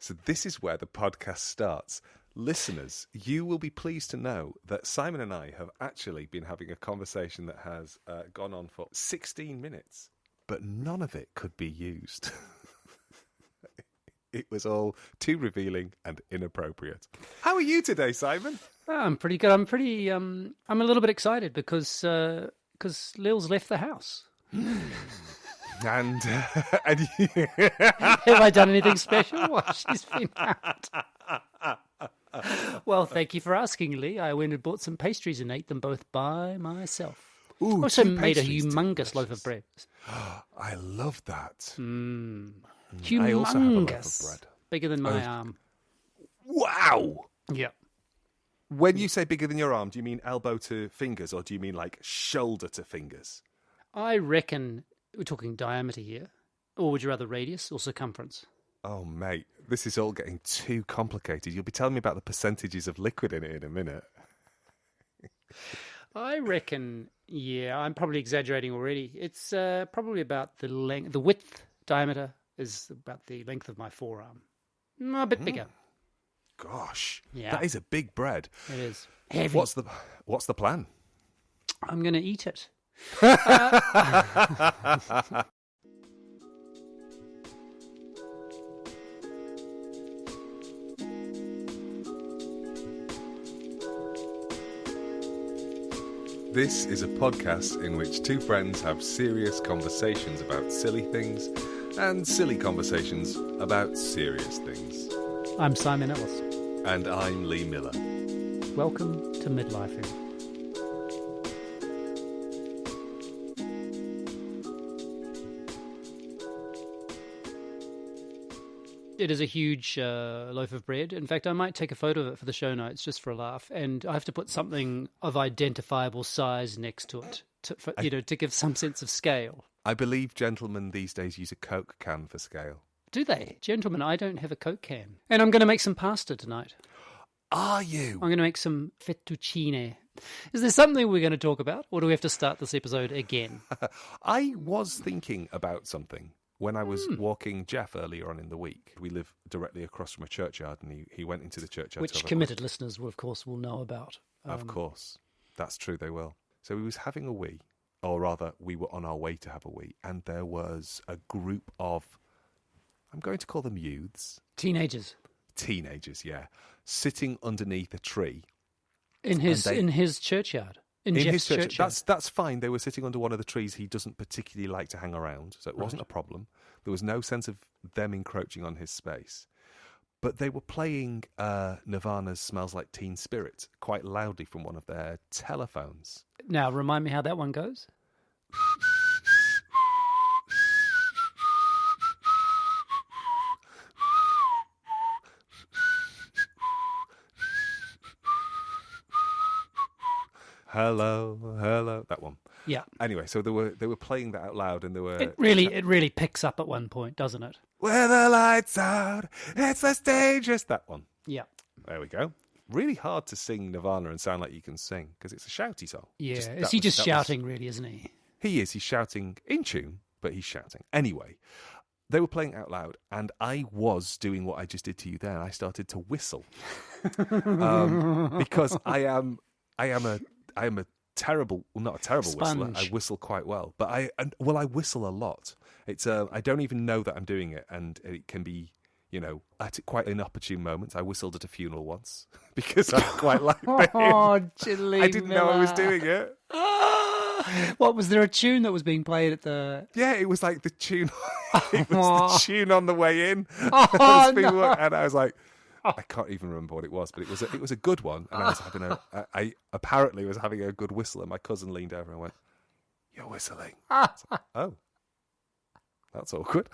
So this is where the podcast starts. Listeners, you will be pleased to know that Simon and I have actually been having a conversation that has gone on for 16 minutes, but none of it could be used. It was all too revealing and inappropriate. How are you today, Simon? I'm pretty good. I'm a little bit excited because Lil's left the house. And Have I done anything special while she's been out? Well, thank you for asking, Lee. I went and bought some pastries and ate them both by myself. Ooh, also two made a pastries, humongous loaf of bread. I love that. Humongous. I also have a loaf of bread. Bigger than my arm. Wow! Yeah. When you say bigger than your arm, do you mean elbow to fingers or do you mean like shoulder to fingers? I reckon we're talking diameter here. Or would you rather radius or circumference? Oh, mate, this is all getting too complicated. You'll be telling me about the percentages of liquid in it in a minute. I reckon, yeah, I'm probably exaggerating already. It's probably about the length, the width, diameter is about the length of my forearm. A bit bigger. Gosh, Yeah. that is a big bread. It is heavy. What's the plan? I'm going to eat it. This is a podcast in which two friends have serious conversations about silly things and silly conversations about serious things. I'm Simon Ellis. And I'm Lee Miller. Welcome to Midlifing. It is a huge loaf of bread. In fact, I might take a photo of it for the show notes just for a laugh. And I have to put something of identifiable size next to it to give some sense of scale. I believe gentlemen these days use a Coke can for scale. Do they? Gentlemen, I don't have a Coke can. And I'm going to make some pasta tonight. Are you? I'm going to make some fettuccine. Is there something we're going to talk about? Or do we have to start this episode again? I was thinking about something. When I was walking Jeff earlier on in the week, we live directly across from a churchyard, and he went into the churchyard. Which committed listeners, will, of course, will know about. Of course. That's true, they will. So we was having a wee, or rather, we were on our way to have a wee, and there was a group of, I'm going to call them youths. Teenagers, yeah. Sitting underneath a tree. In his churchyard. In Jeff's his churchyard. That's fine. They were sitting under one of the trees he doesn't particularly like to hang around, so it wasn't a problem. There was no sense of them encroaching on his space. But they were playing Nirvana's Smells Like Teen Spirit quite loudly from one of their telephones. Now, remind me how that one goes. Hello, that one. Yeah. Anyway, so they were playing that out loud, and they were. It really picks up at one point, doesn't it? Where the lights out, it's less dangerous. That one. Yeah. There we go. Really hard to sing Nirvana and sound like you can sing because it's a shouty song. Yeah. Is he just shouting, really, isn't he? He is. He's shouting in tune, but he's shouting anyway. They were playing out loud, and I was doing what I just did to you there. I started to whistle because I am a terrible, well, not a terrible whistler. I whistle quite well, but I whistle a lot. It's I don't even know that I'm doing it, and it can be, at quite inopportune moments. I whistled at a funeral once because I quite like it. Oh, Lee I didn't know I was doing it. What, was there a tune that was being played at the? Yeah, it was like the tune. It was the tune on the way in. Oh, no. And I was like, I can't even remember what it was, but it was a good one. And I apparently was having a good whistle, and my cousin leaned over and went, "You're whistling." Like, oh, that's awkward.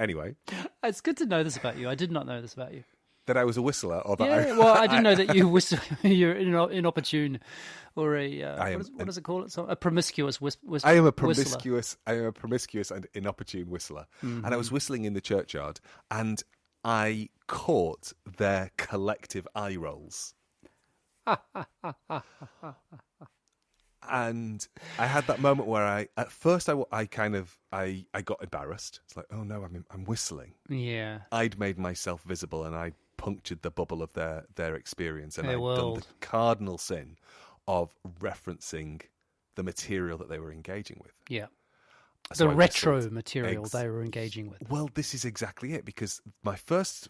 Anyway, it's good to know this about you. I did not know this about you. That I was a whistler, or that I didn't know that you whistle. You're inopportune, or what does it call it? So, a promiscuous whistler. I am a promiscuous and inopportune whistler, and I was whistling in the churchyard, and I caught their collective eye rolls. And I had that moment where at first I got embarrassed. It's like, oh no, I'm whistling. Yeah. I'd made myself visible and I punctured the bubble of their experience, and I'd done the cardinal sin of referencing the material that they were engaging with. Yeah. So the retro material they were engaging with. Well, this is exactly it, because my first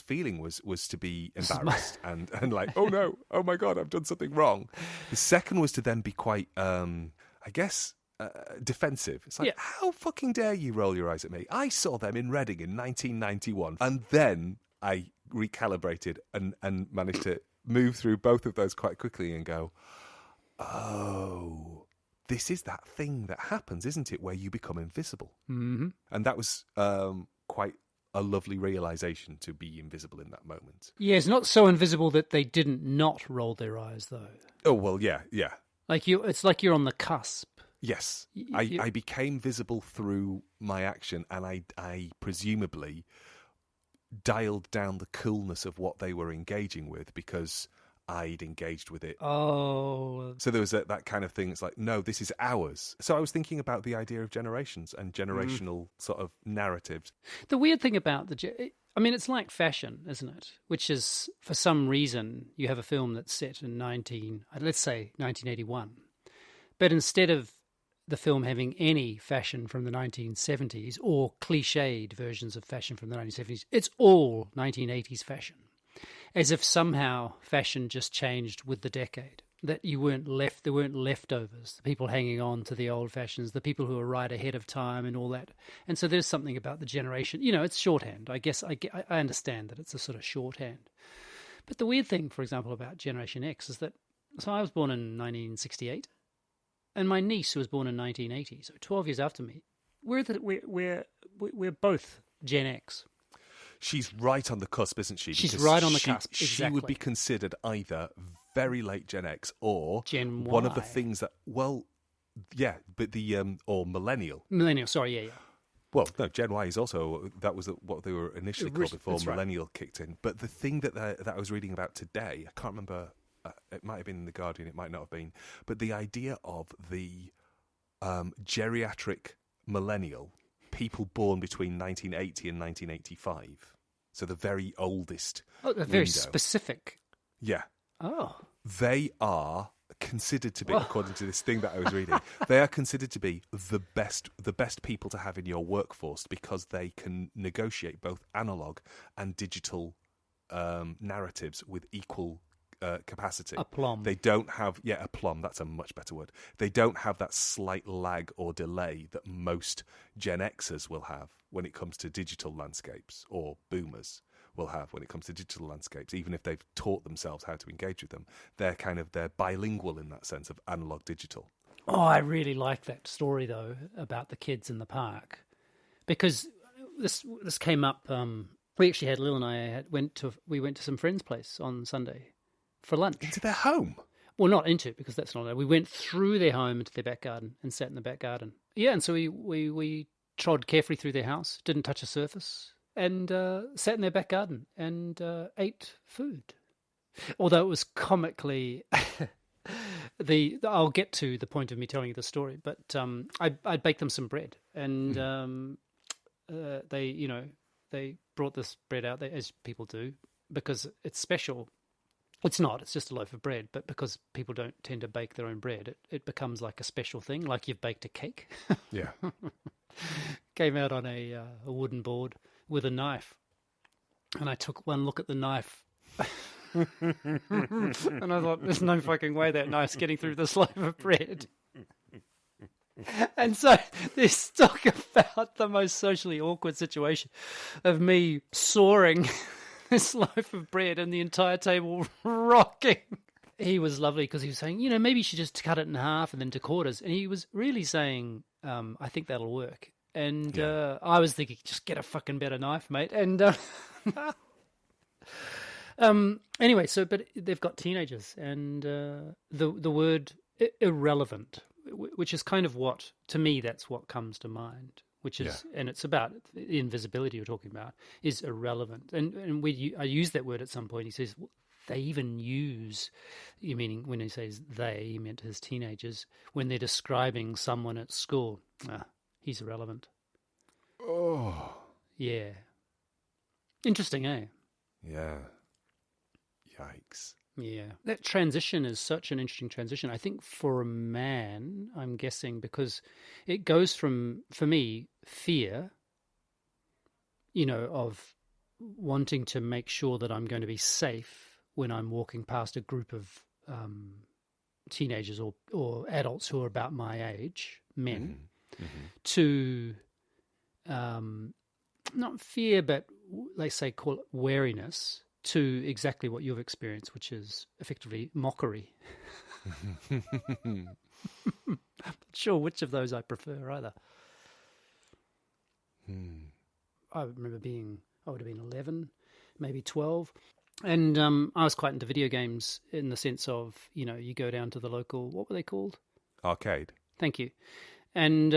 feeling was to be embarrassed and like, oh no, oh my God, I've done something wrong. The second was to then be quite, defensive. It's like, how fucking dare you roll your eyes at me? I saw them in Reading in 1991. And then I recalibrated and managed to move through both of those quite quickly and go, oh, this is that thing that happens, isn't it, where you become invisible? Mm-hmm. And that was quite a lovely realization, to be invisible in that moment. Yeah, it's not so invisible that they didn't not roll their eyes, though. Oh, well, yeah. It's like you're on the cusp. Yes. I became visible through my action, and I presumably dialed down the coolness of what they were engaging with because I'd engaged with it. Oh. So there was that kind of thing. It's like, no, this is ours. So I was thinking about the idea of generations and generational sort of narratives. The weird thing about it's like fashion, isn't it? Which is, for some reason, you have a film that's set in 1981. But instead of the film having any fashion from the 1970s or cliched versions of fashion from the 1970s, it's all 1980s fashion. As if somehow fashion just changed with the decade. That there weren't leftovers, the people hanging on to the old fashions, the people who were right ahead of time and all that. And so there's something about the generation. It's shorthand. I guess I understand that it's a sort of shorthand. But the weird thing, for example, about Generation X is that, so I was born in 1968, and my niece, who was born in 1980, so 12 years after me, we're both Gen X. She's right on the cusp, isn't she? She's right on the cusp, exactly. She would be considered either very late Gen X or Gen Y. One of the things that, or millennial. Millennial, sorry, yeah. Well, no, Gen Y is also, that was what they were initially called before millennial kicked in. But the thing that I was reading about today, I can't remember, it might have been in The Guardian, it might not have been, but the idea of the geriatric millennial, people born between 1980 and 1985. So the very oldest. Oh, they're very specific. Yeah. Oh. They are considered to be, according to this thing that I was reading, they are considered to be the best people to have in your workforce because they can negotiate both analog and digital narratives with equal capacity. Aplomb. They don't have, aplomb, that's a much better word. They don't have that slight lag or delay that most Gen Xers will have when it comes to digital landscapes, or boomers will have when it comes to digital landscapes, even if they've taught themselves how to engage with them. They're bilingual in that sense of analog digital. Oh, I really like that story, though, about the kids in the park, because this came up. We actually had, Lil and I went to some friend's place on Sunday for lunch. Into their home? Well, not into, because that's not it. We went through their home into their back garden and sat in the back garden. Yeah, and so we trod carefully through their house, didn't touch a surface, and sat in their back garden and ate food. Although it was comically... I'll get to the point of me telling you the story, but I baked them some bread, and they brought this bread out, as people do, because it's special. It's not, it's just a loaf of bread, but because people don't tend to bake their own bread, it becomes like a special thing, like you've baked a cake. Yeah. Came out on a wooden board with a knife, and I took one look at the knife, and I thought, there's no fucking way that knife's getting through this loaf of bread. And so there's talk about the most socially awkward situation of me sawing this loaf of bread and the entire table rocking. He was lovely because he was saying, maybe you should just cut it in half and then to quarters. And he was really saying, I think that'll work. And I was thinking, just get a fucking better knife, mate. And anyway, but they've got teenagers, and the word irrelevant, which is kind of what, to me, that's what comes to mind. Which is, and it's about the invisibility you're talking about, is irrelevant. And I used that word at some point. He says, well, they even use, you meaning when he says they, he meant his teenagers, when they're describing someone at school. He's irrelevant. Oh. Yeah. Interesting, eh? Yeah. Yikes. Yeah. That transition is such an interesting transition. I think for a man, I'm guessing, because it goes from, for me, fear, of wanting to make sure that I'm going to be safe when I'm walking past a group of teenagers or adults who are about my age, men, to not fear, but let's say call it wariness, to exactly what you've experienced, which is effectively mockery. Not sure which of those I prefer either. I remember I would have been 11, maybe 12. And I was quite into video games in the sense of, you go down to the local, what were they called? Arcade. Thank you. And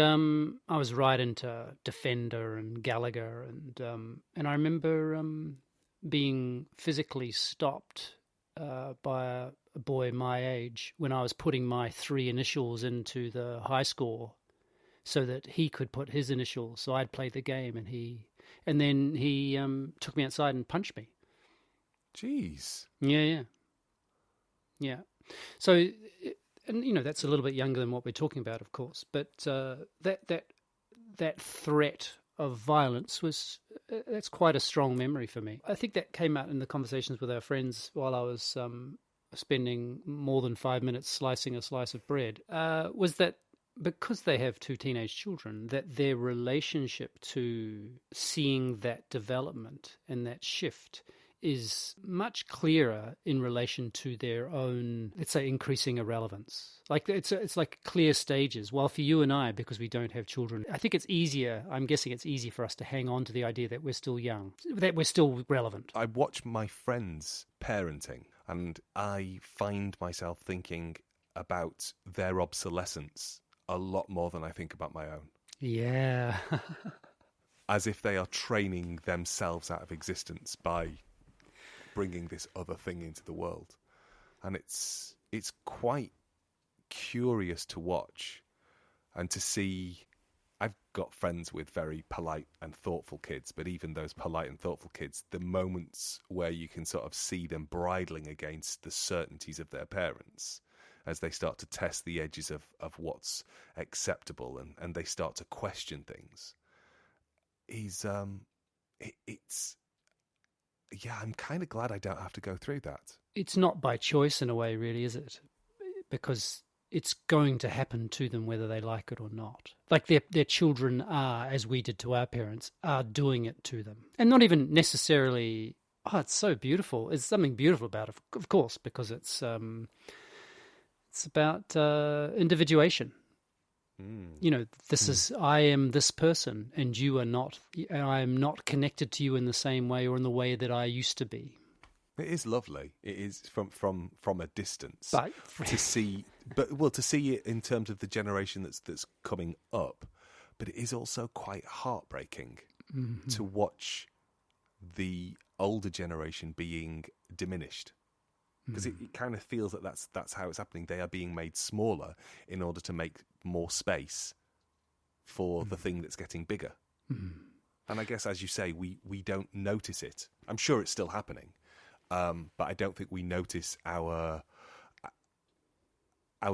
I was right into Defender and Gallagher. And I remember being physically stopped by a boy my age when I was putting my 3 initials into the high score so that he could put his initials. So I'd play the game, and then he took me outside and punched me. Jeez. Yeah. So, and that's a little bit younger than what we're talking about, of course. But that threat of violence that's quite a strong memory for me. I think that came out in the conversations with our friends while I was spending more than 5 minutes slicing a slice of bread, was that because they have 2 teenage children, that their relationship to seeing that development and that shift is much clearer in relation to their own, let's say, increasing irrelevance. Like it's like clear stages. While for you and I, because we don't have children, I think I'm guessing it's easy for us to hang on to the idea that we're still young, that we're still relevant. I watch my friends parenting and I find myself thinking about their obsolescence a lot more than I think about my own. Yeah. As if they are training themselves out of existence by bringing this other thing into the world. And it's quite curious to watch and to see. I've got friends with very polite and thoughtful kids, but even those polite and thoughtful kids, the moments where you can sort of see them bridling against the certainties of their parents as they start to test the edges of what's acceptable and they start to question things, I'm kind of glad I don't have to go through that. It's not by choice in a way, really, is it? Because it's going to happen to them whether they like it or not. Like their children are, as we did to our parents, are doing it to them. And not even necessarily, it's so beautiful. There's something beautiful about it, of course, because it's about individuation. This is, I am this person and you are not, I am not connected to you in the same way or in the way that I used to be. It is lovely. It is from a distance but, to see it in terms of the generation that's coming up. But it is also quite heartbreaking to watch the older generation being diminished. Because it kind of feels that that's how it's happening. They are being made smaller in order to make more space for the thing that's getting bigger. And I guess, as you say, we don't notice it. I'm sure it's still happening, but I don't think we notice our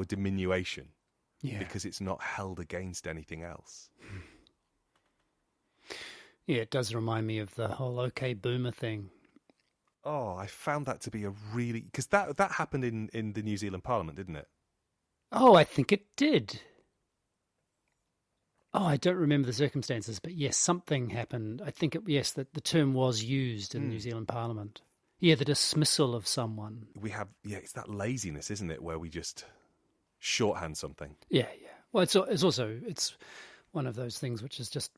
diminution because it's not held against anything else. Yeah, it does remind me of the whole OK Boomer thing. Oh, I found that to be a really... Because that happened in the New Zealand Parliament, didn't it? Oh, I think it did. Oh, I don't remember the circumstances, but yes, something happened. I think, that the term was used in the New Zealand Parliament. Yeah, the dismissal of someone. We have... Yeah, it's that laziness, isn't it, where we just shorthand something. Yeah. Well, it's one of those things which is just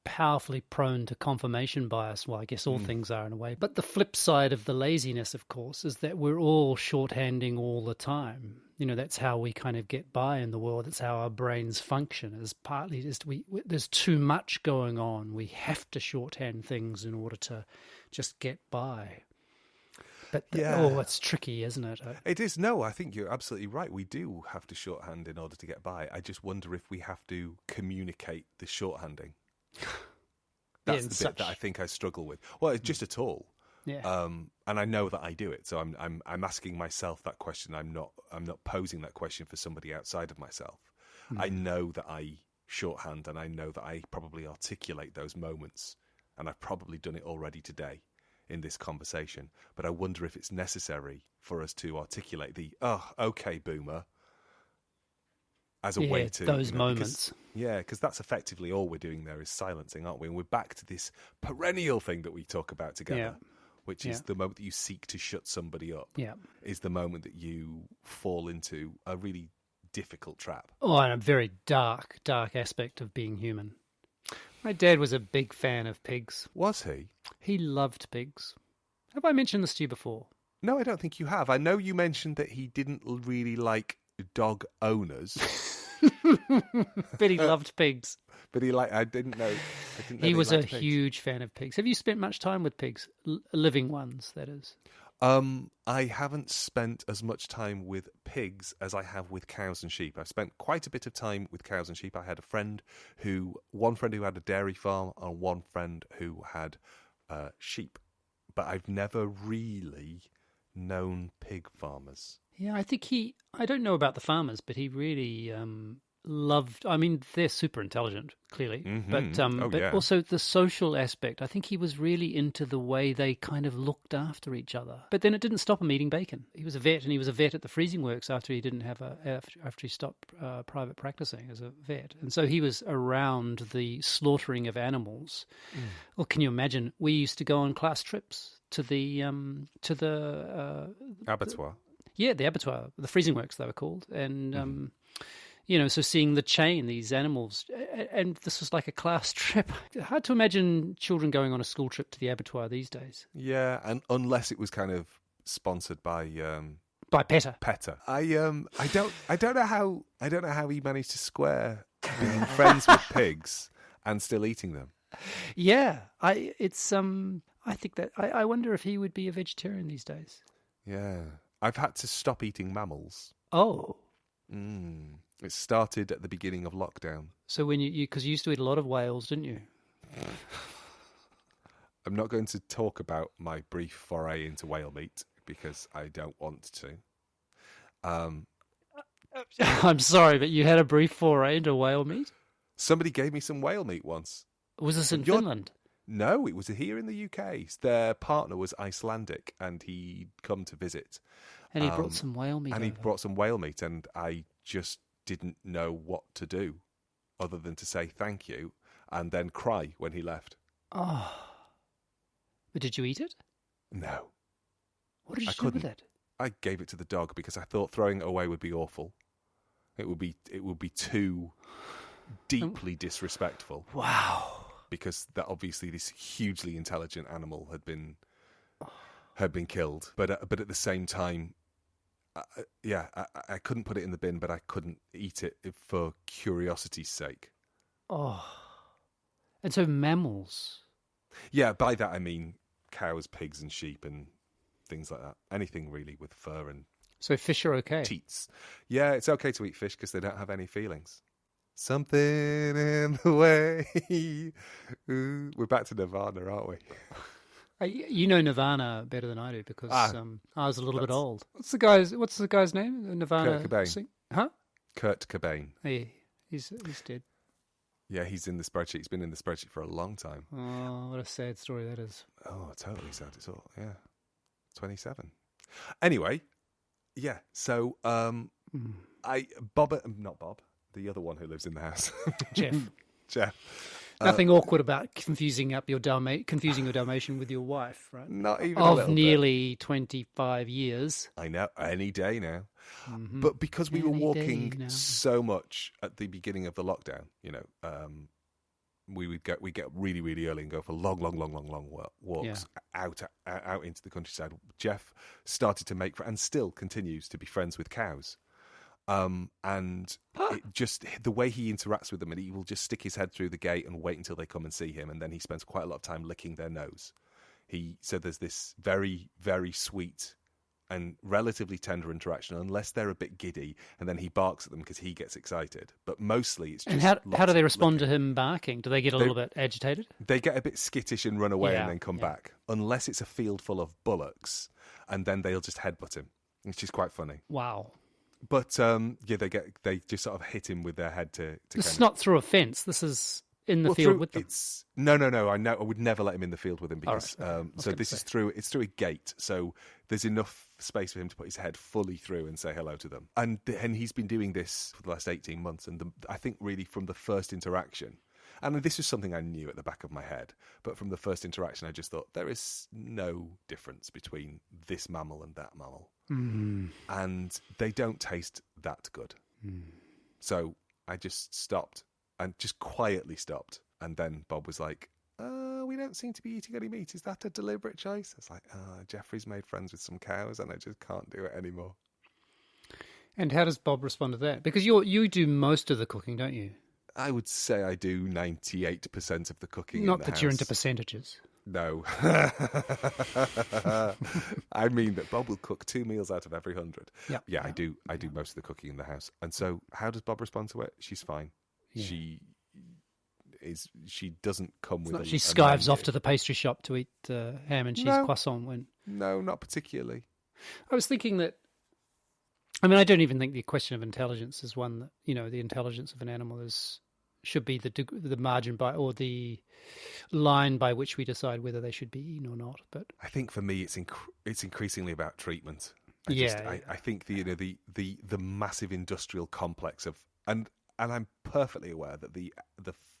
powerfully prone to confirmation bias. Well, I guess all things are in a way. But the flip side of the laziness, of course, is that we're all shorthanding all the time. That's how we kind of get by in the world. That's how our brains function, is partly just there's too much going on. We have to shorthand things in order to just get by. But it's tricky, isn't it? It is. No, I think you're absolutely right. We do have to shorthand in order to get by. I just wonder if we have to communicate the shorthanding. That's the bit that I think I struggle with. Well, it's just at all. Yeah. And I know that I do it. So I'm asking myself that question. I'm not posing that question for somebody outside of myself. I know that I shorthand, and I know that I probably articulate those moments, and I've probably done it already today in this conversation. But I wonder if it's necessary for us to articulate the okay, boomer, as a way to those moments. Because that's effectively all we're doing there is silencing, aren't we? And we're back to this perennial thing that we talk about together, which is the moment that you seek to shut somebody up. Is the moment that you fall into a really difficult trap. Oh, and a very dark aspect of being human. My dad was a big fan of pigs. Was he? He loved pigs. Have I mentioned this to you before? No, I don't think you have. I know you mentioned that he didn't really like dog owners. But he loved pigs. But I didn't know. He was a huge fan of pigs. Have you spent much time with pigs? Living ones, that is. I haven't spent as much time with pigs as I have with cows and sheep. I've spent quite a bit of time with cows and sheep. I had one friend who had a dairy farm and one friend who had sheep. But I've never really known pig farmers. Yeah, I think I don't know about the farmers, but he really loved, I mean, they're super intelligent, clearly, but also the social aspect. I think he was really into the way they kind of looked after each other. But then it didn't stop him eating bacon. He was a vet, and he was a vet at the freezing works after he stopped private practicing as a vet. And so he was around the slaughtering of animals. Well, can you imagine? We used to go on class trips to the abattoir. The abattoir, the freezing works they were called, and so seeing the chain, these animals, and this was like a class trip. Hard to imagine children going on a school trip to the abattoir these days. Yeah, and unless it was kind of sponsored by PETA. PETA. I don't know how he managed to square being friends with pigs and still eating them. Yeah, I think that I wonder if he would be a vegetarian these days. Yeah, I've had to stop eating mammals. Oh. It started at the beginning of lockdown. So when because you used to eat a lot of whales, didn't you? I'm not going to talk about my brief foray into whale meat because I don't want to. I'm sorry, but you had a brief foray into whale meat? Somebody gave me some whale meat once. Was this in Finland? No, it was here in the UK. Their partner was Icelandic, and he'd come to visit. And he brought some whale meat. And I just didn't know what to do other than to say thank you and then cry when he left. Oh. But did you eat it? No. What did you do with it? I gave it to the dog because I thought throwing it away would be awful. It would be too deeply disrespectful. Wow. Because that obviously this hugely intelligent animal had been killed, but at the same time, I couldn't put it in the bin, but I couldn't eat it for curiosity's sake. Oh, and so mammals. Yeah, by that I mean cows, pigs, and sheep, and things like that. Anything really with fur and. So fish are okay. Teats. Yeah, it's okay to eat fish because they don't have any feelings. Something in the way. Ooh, we're back to Nirvana, aren't we? You know Nirvana better than I do because I was a little bit old. What's the guy's name? Nirvana. Kurt Cobain. Huh? Kurt Cobain. Yeah, he's dead. Yeah, he's in the spreadsheet. He's been in the spreadsheet for a long time. Oh, what a sad story that is. Oh, totally sad. It's all 27. Anyway, yeah. So not Bob. The other one who lives in the house. Jeff. Nothing awkward about confusing your Dalmatian with your wife, right? Not even a little bit. Nearly 25 years. I know, any day now. Mm-hmm. But because we were walking so much at the beginning of the lockdown, we get really, really early and go for long walks out into the countryside. Jeff started to make and still continues to be friends with cows. And it just the way he interacts with them, and he will just stick his head through the gate and wait until they come and see him, and then he spends quite a lot of time licking their nose. So there's this very, very sweet and relatively tender interaction, unless they're a bit giddy, and then he barks at them because he gets excited. But mostly it's just. And how do they respond to him barking? Do they get a little bit agitated? They get a bit skittish and run away and then come back, unless it's a field full of bullocks, and then they'll just headbutt him, which is quite funny. Wow. But they just sort of hit him with their head to. This is not through a fence. This is in the field with them. No. I know. I would never let him in the field with him because. Right. So this is through. It's through a gate, so there's enough space for him to put his head fully through and say hello to them. And he's been doing this for the last 18 months, and I think really from the first interaction. And this was something I knew at the back of my head, but from the first interaction, I just thought there is no difference between this mammal and that mammal. And they don't taste that good. So I just stopped and just quietly stopped. And then Bob was like, we don't seem to be eating any meat. Is that a deliberate choice? I was like, Jeffrey's made friends with some cows and I just can't do it anymore. And how does Bob respond to that? Because you do most of the cooking, don't you? I would say I do 98% of the cooking. Not that you're into percentages. No. I mean that Bob will cook 2 meals out of every 100. Yeah, I do most of the cooking in the house. And so how does Bob respond to it? She's fine. Yeah. She doesn't come with she skives off to the pastry shop to eat ham and cheese croissant when... No, not particularly. I was thinking that, I mean, I don't even think the question of intelligence is one that, the intelligence of an animal should be the margin by, or the line by which we decide whether they should be eaten or not. But I think for me, it's increasingly about treatment. I think the massive industrial complex of, and I'm perfectly aware that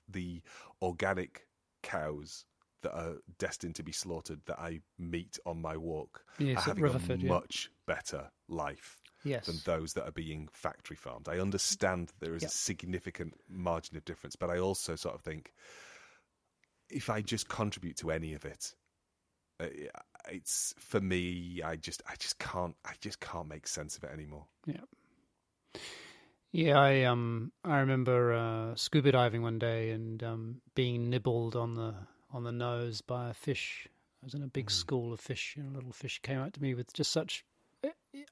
the organic cows that are destined to be slaughtered that I meet on my walk are having a much better life than those that are being factory farmed. I understand there is a significant margin of difference, but I also sort of think if I just contribute to any of it, it's for me. I just can't make sense of it anymore. Yeah, I remember scuba diving one day and being nibbled on the nose by a fish. I was in a big school of fish, and a little fish came out to me with just such.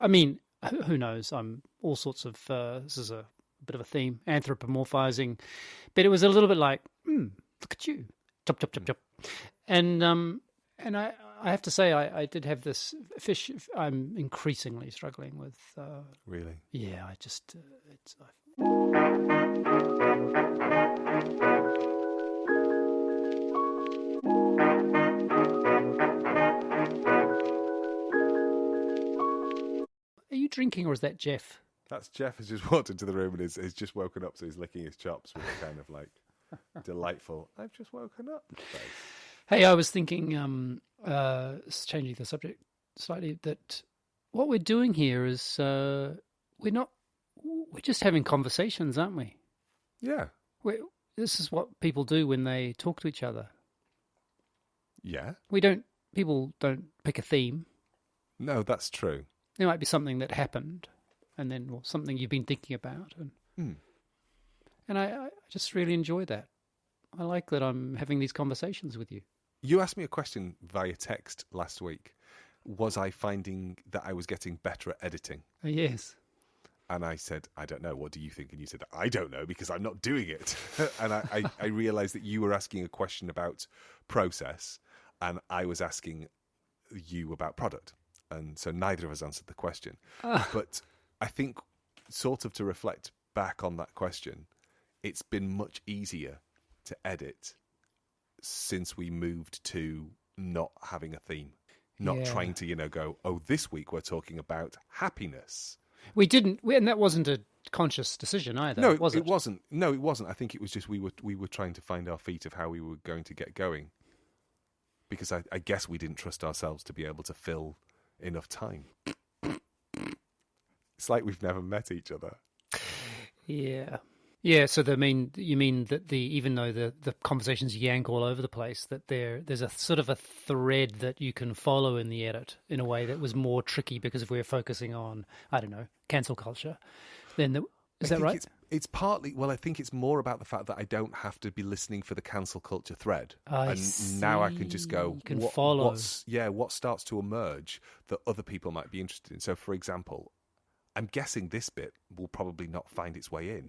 I mean, who knows? I'm all sorts of. This is a bit of a theme, anthropomorphizing, but it was a little bit like, look at you, chop chop chop chop, and I have to say I did have this fish. I'm increasingly struggling with. Really? Yeah, I just it's. Are you drinking, or is that Jeff? That's Jeff has just walked into the room and has just woken up, so he's licking his chops with a kind of like delightful, I've just woken up face. Hey, I was thinking, changing the subject slightly, that what we're doing here is we're just having conversations, aren't we? Yeah. This is what people do when they talk to each other. Yeah. People don't pick a theme. No, that's true. There might be something that happened, and then something you've been thinking about, and I just really enjoy that. I like that I'm having these conversations with you. You asked me a question via text last week. Was I finding that I was getting better at editing? Yes. And I said, I don't know. What do you think? And you said, I don't know, because I'm not doing it. And I realised that you were asking a question about process, and I was asking you about product. And so neither of us answered the question. But I think, sort of to reflect back on that question, it's been much easier to edit since we moved to not having a theme, not trying to, go, this week we're talking about happiness. We didn't, and that wasn't a conscious decision either. No, was it? It wasn't. No, it wasn't. I think it was just we were trying to find our feet of how we were going to get going, because I guess we didn't trust ourselves to be able to fill enough time. It's like we've never met each other. Yeah. So you mean that even though the conversations yank all over the place, that there's a sort of a thread that you can follow in the edit in a way that was more tricky, because if we were focusing on, I don't know, cancel culture, then is that right? It's partly, well, I think it's more about the fact that I don't have to be listening for the cancel culture thread. Now I can just go, you can follow. What starts to emerge that other people might be interested in. So, for example, I'm guessing this bit will probably not find its way in.